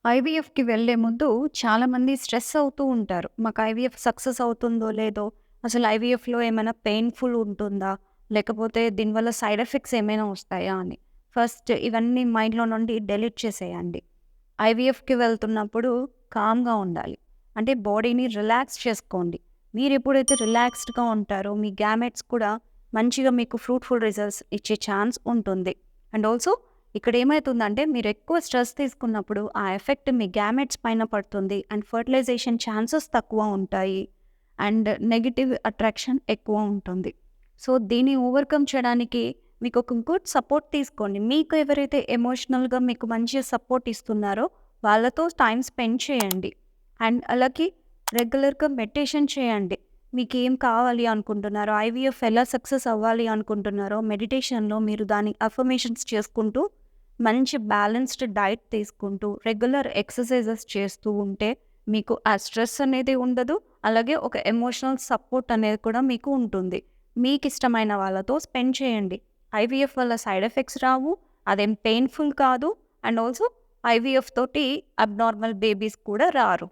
ఐవీఎఫ్‌కి వెళ్ళే ముందు చాలామంది స్ట్రెస్ అవుతూ ఉంటారు. మాకు ఐవీఎఫ్ సక్సెస్ అవుతుందో లేదో, అసలు ఐవీఎఫ్‌లో ఏమైనా పెయిన్‌ఫుల్ ఉంటుందా? లేకపోతే దీనివల్ల సైడ్ ఎఫెక్ట్స్ ఏమైనా వస్తాయా అని. ఫస్ట్ ఇవన్నీ మైండ్‌లో నుండి డెలీట్ చేసేయండి. ఐవీఎఫ్‌కి వెళ్తున్నప్పుడు కామ్‌గా ఉండాలి. అంటే బాడీని రిలాక్స్ చేసుకోండి. మీరెప్పుడైతే రిలాక్స్డ్‌గా ఉంటారో మీ గ్యామెట్స్ కూడా మంచిగా మీకు ఫ్రూట్‌ఫుల్ రిజల్ట్స్ ఇచ్చే ఛాన్స్ ఉంటుంది. అండ్ ఆల్సో ఇక్కడేమైతుందంటే మీరెక్కువ స్ట్రెస్ తీసుకున్నప్పుడు ఆ ఎఫెక్ట్ మీ గ్యామెట్స్ పైన పడుతుంది. అండ్ ఫెర్టిలైజేషన్ ఛాన్సెస్ తక్కువ ఉంటాయి. అండ్ నెగెటివ్ అట్రాక్షన్ ఎక్కువ ఉంటుంది. సో, దీన్ని ఓవర్‌కమ్ చేయడానికి మీకొక గుడ్ సపోర్ట్ తీసుకోండి. మీకు ఎవరైతే ఎమోషనల్‌గా మీకు మంచిగా సపోర్ట్ ఇస్తున్నారో వాళ్ళతో టైమ్ స్పెండ్ చేయండి. అండ్ అలాగే రెగ్యులర్‌గా మెడిటేషన్ చేయండి. మీకేం కావాలి అనుకుంటున్నారో, ఐవీఎఫ్ ఎలా సక్సెస్ అవ్వాలి అనుకుంటున్నారో మెడిటేషన్‌లో మీరు దాని అఫర్మేషన్స్ చేసుకుంటూ, మంచి బ్యాలెన్స్డ్ డైట్ తీసుకుంటూ, రెగ్యులర్ ఎక్సర్‌సైజెస్ చేస్తూ ఉంటే మీకు ఆ స్ట్రెస్ అనేది ఉండదు. అలాగే ఒక ఎమోషనల్ సపోర్ట్ అనేది కూడా మీకు ఉంటుంది. మీకిష్టమైన వాళ్ళతో స్పెండ్ చేయండి. ఐవీఎఫ్ వల్ల సైడ్ ఎఫెక్ట్స్ రావు. అదేం పెయిన్‌ఫుల్ కాదు. అండ్ ఆల్సో ఐవీఎఫ్ తోటి అబ్నార్మల్ బేబీస్ కూడా రారు.